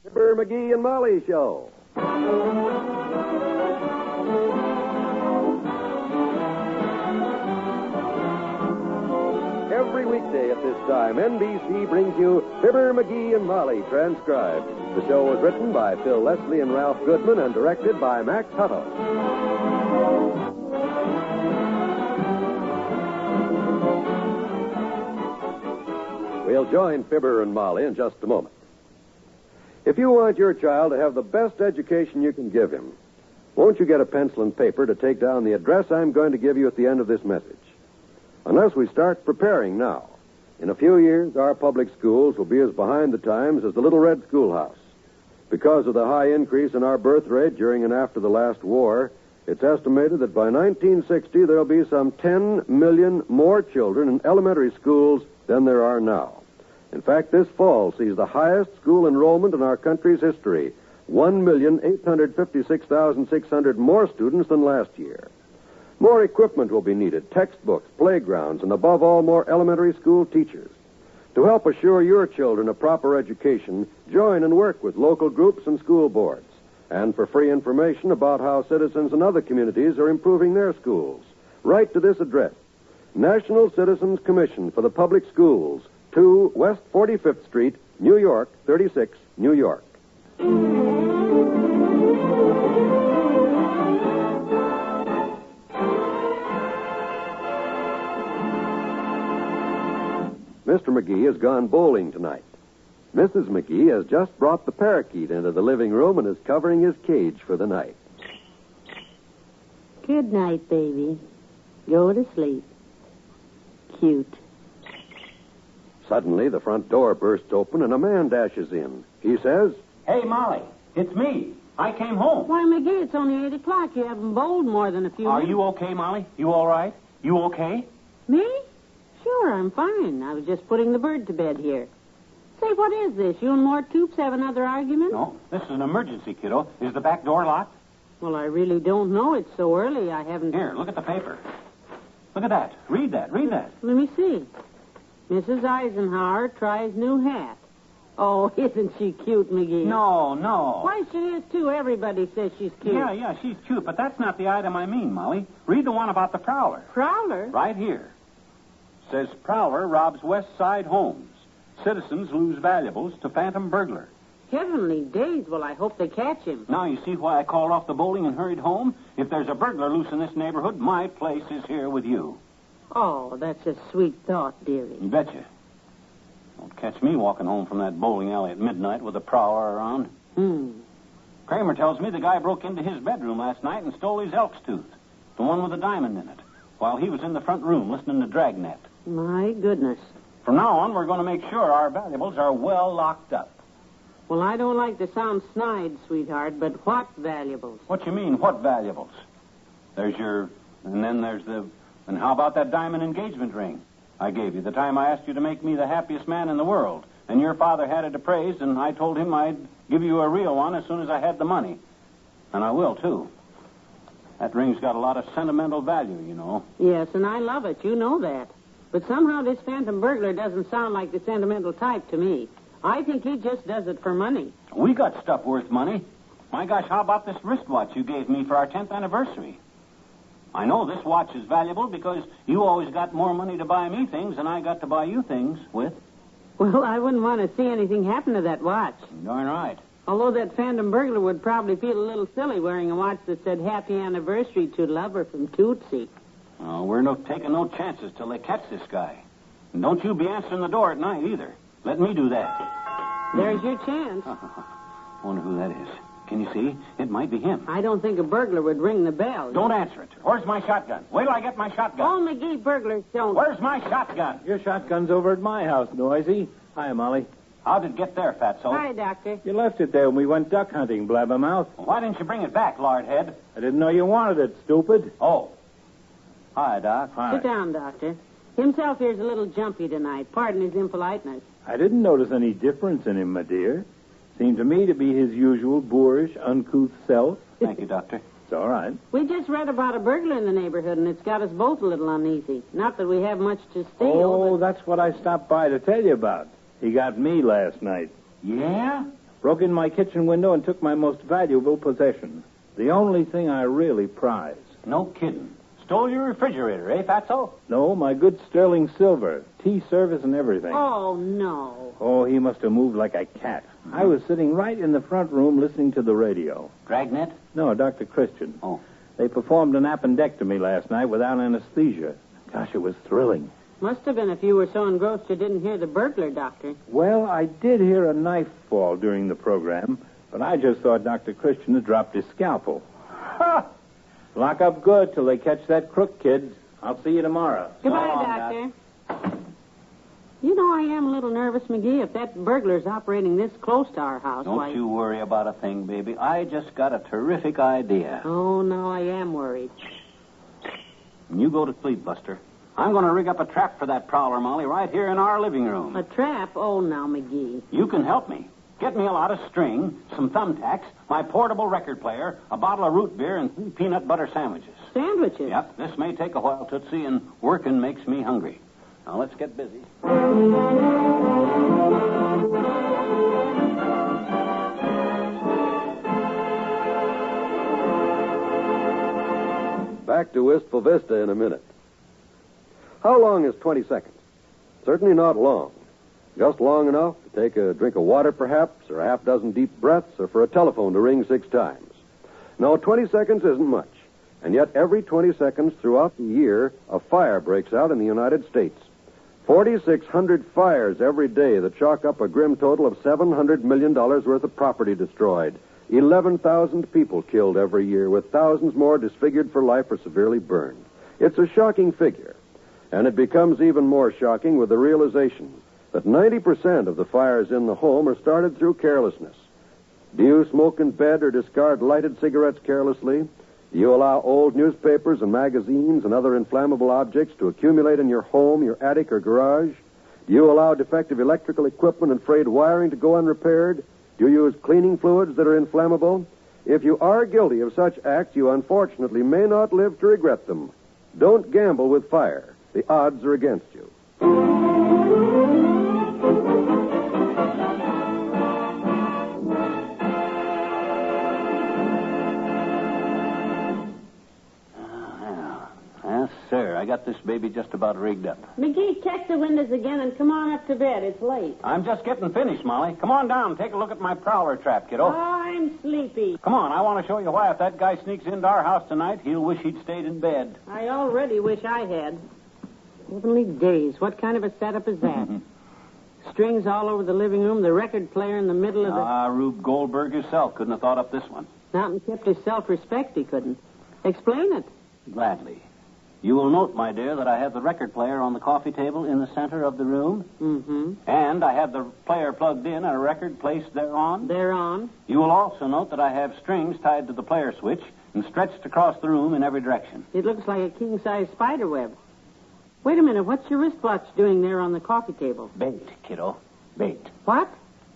Fibber, McGee, and Molly Show. Every weekday at this time, NBC brings you Fibber, McGee, and Molly transcribed. The show was written by Phil Leslie and Ralph Goodman and directed by Max Hutto. We'll join Fibber and Molly in just a moment. If you want your child to have the best education you can give him, won't you get a pencil and paper to take down the address I'm going to give you at the end of this message? Unless we start preparing now. In a few years, our public schools will be as behind the times as the Little Red Schoolhouse. Because of the high increase in our birth rate during and after the last war, it's estimated that by 1960 there'll be some 10 million more children in elementary schools than there are now. In fact, this fall sees the highest school enrollment in our country's history, 1,856,600 more students than last year. More equipment will be needed, textbooks, playgrounds, and above all, more elementary school teachers. To help assure your children a proper education, join and work with local groups and school boards. And for free information about how citizens in other communities are improving their schools, write to this address, National Citizens Commission for the Public Schools, 2 West 45th Street, New York, 36, New York. Mr. McGee has gone bowling tonight. Mrs. McGee has just brought the parakeet into the living room and is covering his cage for the night. Good night, baby. Go to sleep. Cute. Suddenly, the front door bursts open and a man dashes in. He says, "Hey, Molly, it's me. I came home." Why, McGee, it's only 8 o'clock. You haven't bowled more than a few Are minutes. you okay, Molly? You all right? You okay? Me? Sure, I'm fine. I was just putting the bird to bed here. Say, what is this? You and Mort Toops have another argument? No, this is an emergency, kiddo. Is the back door locked? Well, I really don't know. It's so early. I haven't... Here, look at the paper. Look at that. Read that. Read that. Let me see. Mrs. Eisenhower tries new hat. Oh, isn't she cute, McGee? No. Why, she is, too. Everybody says she's cute. Yeah, she's cute, but that's not the item I mean, Molly. Read the one about the prowler. Prowler? Right here. Says, prowler robs West Side homes. Citizens lose valuables to phantom burglar. Heavenly days. Well, I hope they catch him. Now you see why I called off the bowling and hurried home? If there's a burglar loose in this neighborhood, my place is here with you. Oh, that's a sweet thought, dearie. You betcha. Don't catch me walking home from that bowling alley at midnight with a prowler around. Kramer tells me the guy broke into his bedroom last night and stole his elk's tooth, the one with the diamond in it, while he was in the front room listening to Dragnet. My goodness. From now on, we're going to make sure our valuables are well locked up. Well, I don't like to sound snide, sweetheart, but what valuables? What you mean, what valuables? There's your... And then there's the... And how about that diamond engagement ring I gave you the time I asked you to make me the happiest man in the world? And your father had it appraised, and I told him I'd give you a real one as soon as I had the money. And I will, too. That ring's got a lot of sentimental value, you know. Yes, and I love it. You know that. But somehow this phantom burglar doesn't sound like the sentimental type to me. I think he just does it for money. We got stuff worth money. My gosh, how about this wristwatch you gave me for our 10th anniversary? I know this watch is valuable because you always got more money to buy me things than I got to buy you things with. Well, I wouldn't want to see anything happen to that watch. Darn right. Although that phantom burglar would probably feel a little silly wearing a watch that said happy anniversary to lover from Tootsie. We're taking no chances till they catch this guy. And don't you be answering the door at night either. Let me do that. There's your chance. Wonder who that is. Can you see? It might be him. I don't think a burglar would ring the bell. Don't answer it. Where's my shotgun? Wait till I get my shotgun. Oh, McGee, burglars don't. Where's my shotgun? Your shotgun's over at my house, Noisy. Hi, Molly. How'd it get there, Fatso? Hi, Doctor. You left it there when we went duck hunting, blabbermouth. Well, why didn't you bring it back, Lordhead? I didn't know you wanted it, stupid. Oh. Hi, Doc. Hi. Sit down, Doctor. Himself here's a little jumpy tonight. Pardon his impoliteness. I didn't notice any difference in him, my dear. Seemed to me to be his usual boorish, uncouth self. Thank you, Doctor. It's all right. We just read about a burglar in the neighborhood, and it's got us both a little uneasy. Not that we have much to steal. Oh, that's what I stopped by to tell you about. He got me last night. Yeah? Broke in my kitchen window and took my most valuable possession. The only thing I really prize. No kidding. Stole your refrigerator, eh, Fatso? No, my good sterling silver. Tea service and everything. Oh, no. Oh, he must have moved like a cat. Mm-hmm. I was sitting right in the front room listening to the radio. Dragnet? No, Dr. Christian. Oh. They performed an appendectomy last night without anesthesia. Gosh, it was thrilling. Must have been if you were so engrossed you didn't hear the burglar, Doctor. Well, I did hear a knife fall during the program, but I just thought Dr. Christian had dropped his scalpel. Ha! Lock up good till they catch that crook, kids. I'll see you tomorrow. Goodbye, So long, Doctor. You know, I am a little nervous, McGee. If that burglar's operating this close to our house, Don't you worry about a thing, baby. I just got a terrific idea. Oh, no, I am worried. You go to sleep, Buster. I'm going to rig up a trap for that prowler, Molly, right here in our living room. A trap? Oh, now, McGee. You can help me. Get me a lot of string, some thumbtacks, my portable record player, a bottle of root beer, and 3 peanut butter sandwiches. Sandwiches? Yep, this may take a while, Tootsie, and working makes me hungry. Now, let's get busy. Back to Wistful Vista in a minute. How long is 20 seconds? Certainly not long. Just long enough to take a drink of water, perhaps, or a half dozen deep breaths, or for a telephone to ring 6 times. No, 20 seconds isn't much. And yet every 20 seconds throughout the year, a fire breaks out in the United States. 4,600 fires every day that chalk up a grim total of $700 million worth of property destroyed. 11,000 people killed every year, with thousands more disfigured for life or severely burned. It's a shocking figure. And it becomes even more shocking with the realization that 90% of the fires in the home are started through carelessness. Do you smoke in bed or discard lighted cigarettes carelessly? Do you allow old newspapers and magazines and other inflammable objects to accumulate in your home, your attic, or garage? Do you allow defective electrical equipment and frayed wiring to go unrepaired? Do you use cleaning fluids that are inflammable? If you are guilty of such acts, you unfortunately may not live to regret them. Don't gamble with fire. The odds are against you. Yes, sir. I got this baby just about rigged up. McGee, check the windows again and come on up to bed. It's late. I'm just getting finished, Molly. Come on down and take a look at my prowler trap, kiddo. I'm sleepy. Come on, I want to show you why if that guy sneaks into our house tonight, he'll wish he'd stayed in bed. I already wish I had. Heavenly days. What kind of a setup is that? Strings all over the living room, the record player in the middle of the... Rube Goldberg himself couldn't have thought up this one. Not and kept his self-respect, he couldn't. Explain it. Gladly. You will note, my dear, that I have the record player on the coffee table in the center of the room. Mm-hmm. And I have the player plugged in and a record placed thereon. Thereon. You will also note that I have strings tied to the player switch and stretched across the room in every direction. It looks like a king-size spider web. Wait a minute. What's your wristwatch doing there on the coffee table? Bait, kiddo. Bait. What?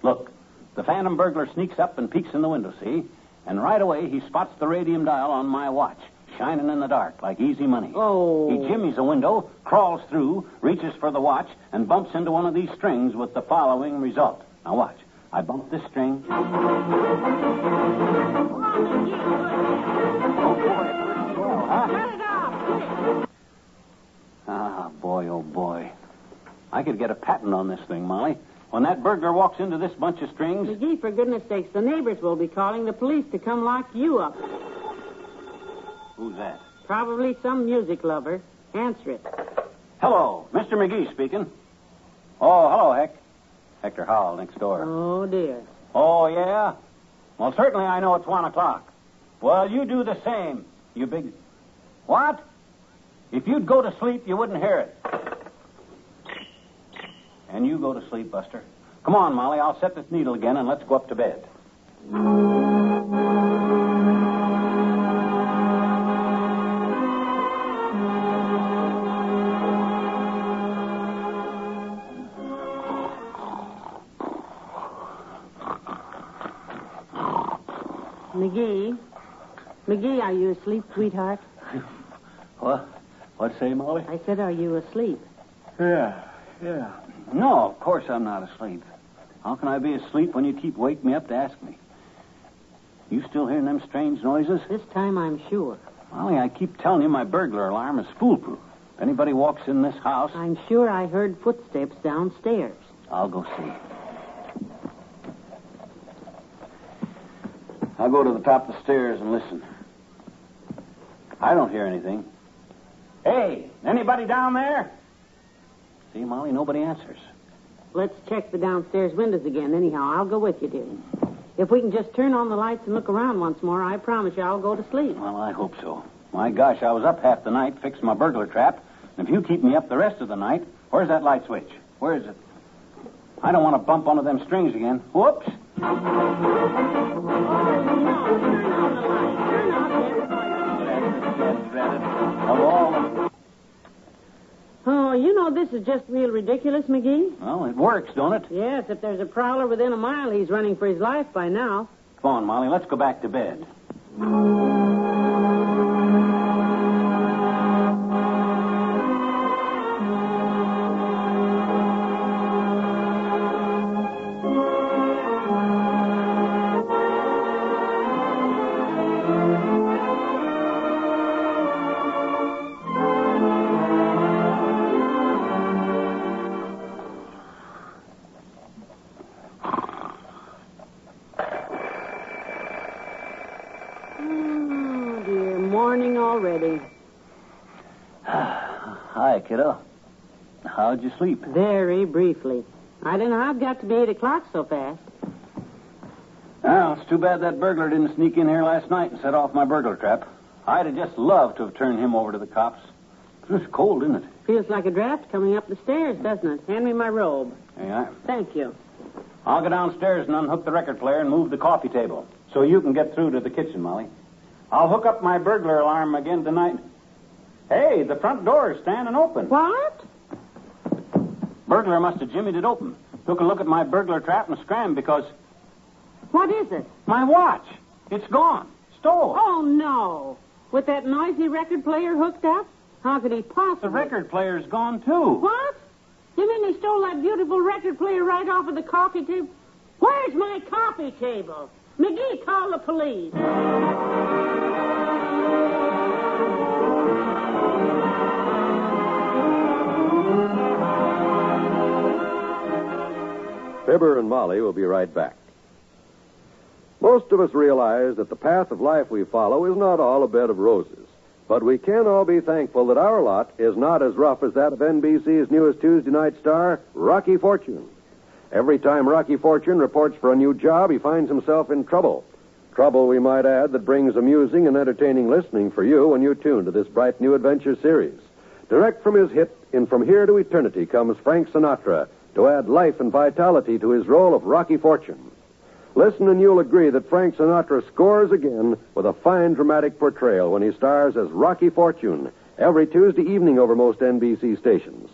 Look, the phantom burglar sneaks up and peeks in the window, see? And right away he spots the radium dial on my watch, shining in the dark like easy money. Oh. He jimmies a window, crawls through, reaches for the watch, and bumps into one of these strings with the following result. Now watch. I bump this string. Oh, boy. Huh? Cut it off. Ah, boy, oh, boy. I could get a patent on this thing, Molly. When that burglar walks into this bunch of strings... McGee, for goodness sakes, the neighbors will be calling the police to come lock you up. Who's that? Probably some music lover. Answer it. Hello, Mr. McGee speaking. Oh, hello, Heck. Hector Howell next door. Oh, dear. Oh, yeah? Well, certainly I know it's 1 o'clock. Well, you do the same, you big... What? If you'd go to sleep, you wouldn't hear it. And you go to sleep, Buster. Come on, Molly, I'll set this needle again and let's go up to bed. McGee? McGee, are you asleep, sweetheart? What? What'd say, Molly? I said, are you asleep? Yeah. No, of course I'm not asleep. How can I be asleep when you keep waking me up to ask me? You still hearing them strange noises? This time I'm sure. Molly, I keep telling you my burglar alarm is foolproof. If anybody walks in this house... I'm sure I heard footsteps downstairs. I'll go see. I'll go to the top of the stairs and listen. I don't hear anything. Hey, anybody down there? See, Molly, nobody answers. Let's check the downstairs windows again. Anyhow, I'll go with you, dear. If we can just turn on the lights and look around once more, I promise you I'll go to sleep. Well, I hope so. My gosh, I was up half the night fixing my burglar trap. And if you keep me up the rest of the night, where's that light switch? Where is it? I don't want to bump onto them strings again. Whoops! Oh, you know this is just real ridiculous, McGee. Well, it works, don't it? Yes, if there's a prowler within a mile, he's running for his life by now. Come on, Molly, let's go back to bed. Already. Hi, kiddo. How'd you sleep? Very briefly. I don't know how it got to be 8 o'clock so fast. Well, it's too bad that burglar didn't sneak in here last night and set off my burglar trap. I'd have just loved to have turned him over to the cops. It's cold, isn't it? Feels like a draft coming up the stairs, doesn't it? Hand me my robe. There you are. Thank you. I'll go downstairs and unhook the record player and move the coffee table so you can get through to the kitchen, Molly. I'll hook up my burglar alarm again tonight. Hey, the front door is standing open. What? Burglar must have jimmied it open. Took a look at my burglar trap and scrammed because... What is it? My watch. It's gone. Stole. Oh, no. With that noisy record player hooked up? How could he possibly... The record player's gone, too. What? You mean he stole that beautiful record player right off of the coffee table? Where's my coffee table? McGee, call the police. Fibber and Molly will be right back. Most of us realize that the path of life we follow is not all a bed of roses. But we can all be thankful that our lot is not as rough as that of NBC's newest Tuesday night star, Rocky Fortune. Every time Rocky Fortune reports for a new job, he finds himself in trouble. Trouble, we might add, that brings amusing and entertaining listening for you when you tune to this bright new adventure series. Direct from his hit in From Here to Eternity comes Frank Sinatra to add life and vitality to his role of Rocky Fortune. Listen and you'll agree that Frank Sinatra scores again with a fine dramatic portrayal when he stars as Rocky Fortune every Tuesday evening over most NBC stations.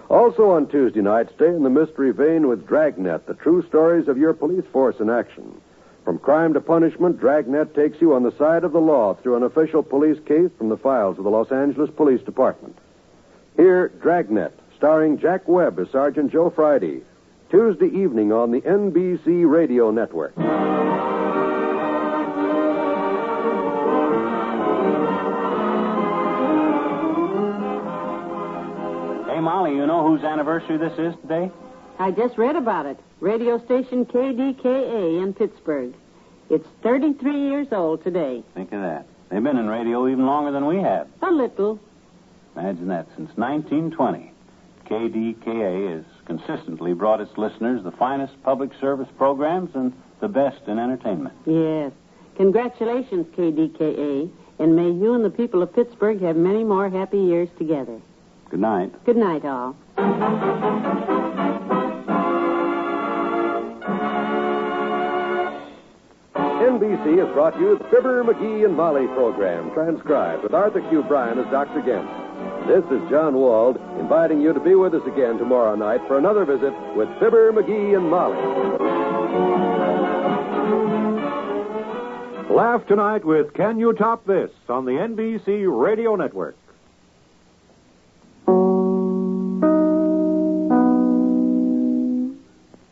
Also on Tuesday night, stay in the mystery vein with Dragnet, the true stories of your police force in action. From crime to punishment, Dragnet takes you on the side of the law through an official police case from the files of the Los Angeles Police Department. Here, Dragnet, starring Jack Webb as Sergeant Joe Friday, Tuesday evening on the NBC Radio Network. Hey, Molly, you know whose anniversary this is today? I just read about it. Radio station KDKA in Pittsburgh. It's 33 years old today. Think of that. They've been in radio even longer than we have. A little. Imagine that. Since 1920, KDKA has consistently brought its listeners the finest public service programs and the best in entertainment. Yes. Congratulations, KDKA. And may you and the people of Pittsburgh have many more happy years together. Good night. Good night, all. NBC has brought you the Fibber, McGee, and Molly program, transcribed with Arthur Q. Bryan as Dr. Gent. This is John Wald, inviting you to be with us again tomorrow night for another visit with Fibber, McGee, and Molly. Laugh tonight with Can You Top This on the NBC Radio Network.